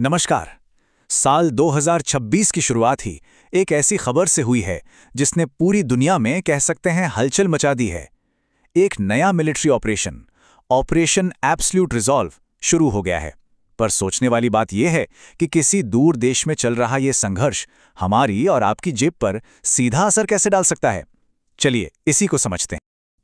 नमस्कार। साल 2026 की शुरुआत ही एक ऐसी खबर से हुई है जिसने पूरी दुनिया में कह सकते हैं हलचल मचा दी है। एक नया military operation operation absolute resolve शुरू हो गया है। पर सोचने वाली बात यह है कि किसी दूर देश में चल रहा यह संघर्ष हमारी और आपकी जेब पर सीधा असर कैसे डाल सकता है। चलिए इसी को समझते हैं।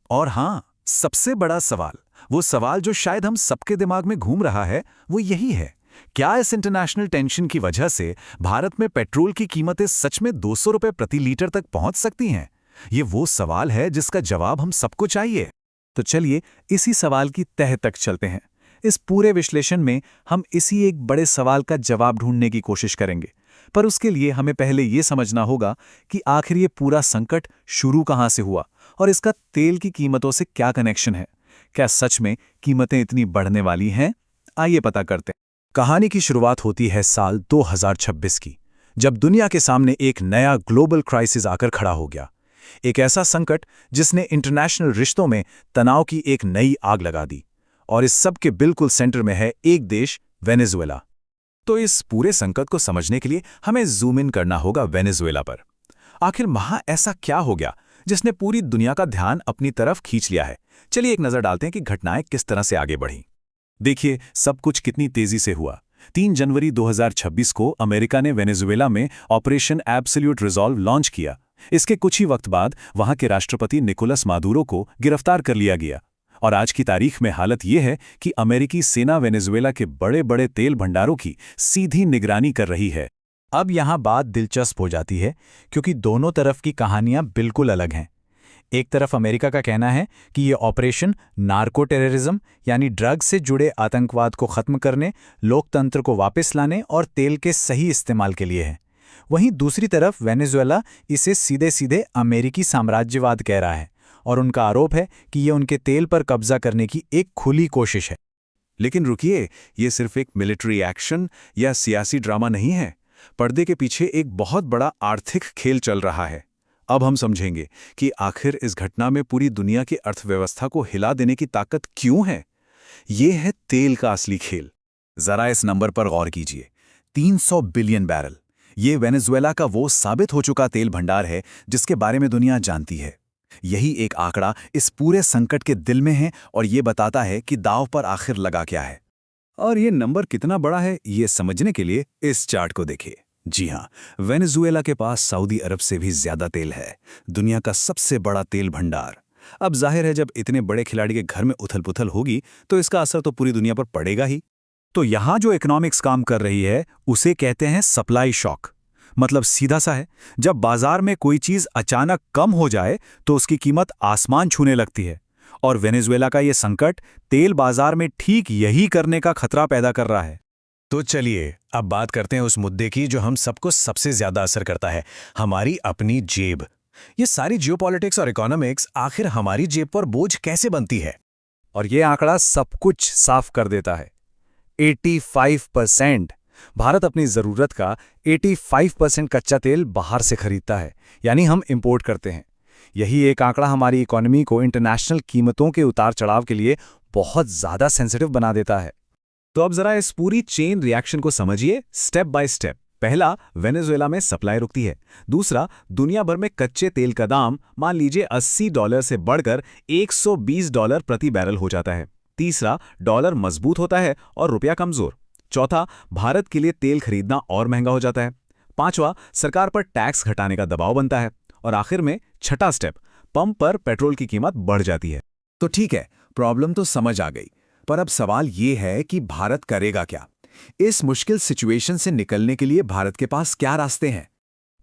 और हाँ, सबसे बड़ा सवाल, वो सवाल जो शायद हम सबके दिमाग में घूम रहा है, वो यही है, क्या इस इंटरनेशनल टेंशन की वजह से भारत में पेट्रोल की कीमतें सच में 200 रुपए प्रति लीटर तक पहुंच सकती हैं? ये वो सवाल है जिसका जवाब हम सबको चाहिए। तो चलिए इसी सवाल की तह तक चलते हैं। इस पूरे विश्लेषण में हम इसी एक बड़े सवाल का जवाब ढूंढने की कोशिश करेंगे। पर उसके लिए हमें पहले ये समझना होगा कि आखिर ये पूरा संकट शुरू कहाँ से हुआ और इसका तेल की कीमतों से क्या कनेक्शन है। क्या सच में कीमतें इतनी बढ़ने वाली हैं? आइए पता करते हैं। कहानी की शुरुआत होती है साल 2026 की, जब दुनिया के सामने एक नया ग्लोबल क्राइसिस आकर खड़ा हो गया। एक ऐसा संकट जिसने इंटरनेशनल रिश्तों में तनाव की एक नई आग लगा दी। और इस सब के बिल्कुल सेंटर में है एक देश, वेनेजुएला। तो इस पूरे संकट को समझने के लिए हमें जूम इन करना होगा वेनेजुएला पर। आखिर वहां ऐसा क्या हो गया जिसने पूरी दुनिया का ध्यान अपनी तरफ खींच लिया है। चलिए एक नजर डालते हैं कि घटनाएं किस तरह से आगे बढ़ी। देखिए सब कुछ कितनी तेजी से हुआ। 3 जनवरी 2026 को अमेरिका ने वेनेजुएला में ऑपरेशन एब्सोल्यूट रिजॉल्व लॉन्च किया। इसके कुछ ही वक्त बाद वहां के राष्ट्रपति निकोलस मादुरो को गिरफ्तार कर लिया गया। और आज की तारीख में हालत यह है कि अमेरिकी सेना वेनेजुएला के बड़े बड़े तेल भंडारों की सीधी निगरानी कर रही है। अब यहां बात दिलचस्प हो जाती है क्योंकि दोनों तरफ की कहानियां बिल्कुल अलग हैं। एक तरफ अमेरिका का कहना है कि ये ऑपरेशन नार्को टेररिज्म यानी ड्रग से जुड़े आतंकवाद को खत्म करने, लोकतंत्र को वापस लाने और तेल के सही इस्तेमाल के लिए है। वहीं दूसरी तरफ वेनेजुएला इसे सीधे सीधे अमेरिकी साम्राज्यवाद कह रहा है और उनका आरोप है कि ये उनके तेल पर कब्जा करने की एक खुली कोशिश है। लेकिन रुकिए, ये सिर्फ एक मिलिट्री एक्शन या सियासी ड्रामा नहीं है। पर्दे के पीछे एक बहुत बड़ा आर्थिक खेल चल रहा है। अब हम समझेंगे कि आखिर इस घटना में पूरी दुनिया की अर्थव्यवस्था को हिला देने की ताकत क्यों है। ये है तेल का असली खेल। जरा इस नंबर पर गौर कीजिए, 300 बिलियन बैरल। ये वेनेजुएला का वो साबित हो चुका तेल भंडार है जिसके बारे में दुनिया जानती है। यही एक आंकड़ा इस पूरे संकट के दिल में है और ये बताता है कि दांव पर आखिर लगा क्या है। और ये नंबर कितना बड़ा है ये समझने के लिए इस चार्ट को देखिए। जी हाँ, वेनेजुएला के पास सऊदी अरब से भी ज्यादा तेल है, दुनिया का सबसे बड़ा तेल भंडार। अब जाहिर है जब इतने बड़े खिलाड़ी के घर में उथल-पुथल होगी तो इसका असर तो पूरी दुनिया पर पड़ेगा ही। तो यहां जो इकोनॉमिक्स काम कर रही है उसे कहते हैं सप्लाई शॉक। मतलब सीधा सा है, जब बाजार में कोई चीज अचानक कम हो जाए तो उसकी कीमत आसमान छूने लगती है। और वेनेजुएला का यह संकट तेल बाजार में ठीक यही करने का खतरा पैदा कर रहा है। तो चलिए अब बात करते हैं उस मुद्दे की जो हम सबको सबसे ज्यादा असर करता है, हमारी अपनी जेब। ये सारी जियोपॉलिटिक्स और इकोनॉमिक्स आखिर हमारी जेब पर बोझ कैसे बनती है? और ये आंकड़ा सब कुछ साफ कर देता है। 85%। भारत अपनी जरूरत का 85% कच्चा तेल बाहर से खरीदता है, यानी हम इंपोर्ट करते हैं। यही एक आंकड़ा हमारी इकोनॉमी को इंटरनेशनल कीमतों के उतार चढ़ाव के लिए बहुत ज्यादा सेंसिटिव बना देता है। तो अब जरा इस पूरी चेन रिएक्शन को समझिए स्टेप बाय स्टेप। पहला, वेनेजुएला में सप्लाई रुकती है। दूसरा, दुनिया भर में कच्चे तेल का दाम मान लीजिए $80 से बढ़कर $120 प्रति बैरल हो जाता है। तीसरा, डॉलर मजबूत होता है और रुपया कमजोर। चौथा, भारत के लिए तेल खरीदना और महंगा हो जाता है। पांचवा, सरकार पर टैक्स घटाने का दबाव बनता है। और आखिर में छठा स्टेप, पंप पर पेट्रोल की कीमत बढ़ जाती है। तो ठीक है, प्रॉब्लम तो समझ आ गई, पर अब सवाल ये है कि भारत करेगा क्या? इस मुश्किल सिचुएशन से निकलने के लिए भारत के पास क्या रास्ते हैं?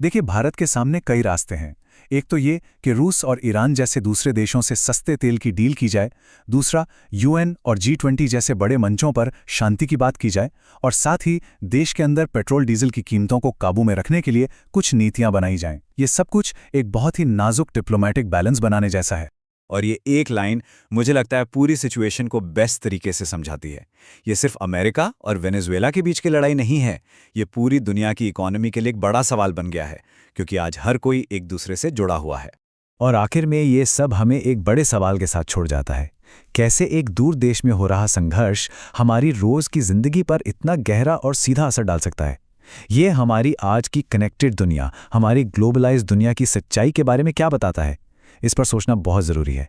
देखिए, भारत के सामने कई रास्ते हैं। एक तो ये कि रूस और ईरान जैसे दूसरे देशों से सस्ते तेल की डील की जाए। दूसरा, यूएन और G20 जैसे बड़े मंचों पर शांति की बात की जाए। और साथ ही देश के अंदर पेट्रोल डीजल की कीमतों को काबू में रखने के लिए कुछ नीतियां बनाई जाएं। ये सब कुछ एक बहुत ही नाजुक डिप्लोमेटिक बैलेंस बनाने जैसा है। और ये एक लाइन मुझे लगता है पूरी सिचुएशन को बेस्ट तरीके से समझाती है। ये सिर्फ अमेरिका और वेनेजुएला के बीच की लड़ाई नहीं है, ये पूरी दुनिया की इकोनॉमी के लिए एक बड़ा सवाल बन गया है, क्योंकि आज हर कोई एक दूसरे से जुड़ा हुआ है। और आखिर में ये सब हमें एक बड़े सवाल के साथ छोड़ जाता है। कैसे एक दूर देश में हो रहा संघर्ष हमारी रोज की जिंदगी पर इतना गहरा और सीधा असर डाल सकता है? ये हमारी आज की कनेक्टेड दुनिया, हमारी ग्लोबलाइज्ड दुनिया की सच्चाई के बारे में क्या बताता है? इस पर सोचना बहुत ज़रूरी है।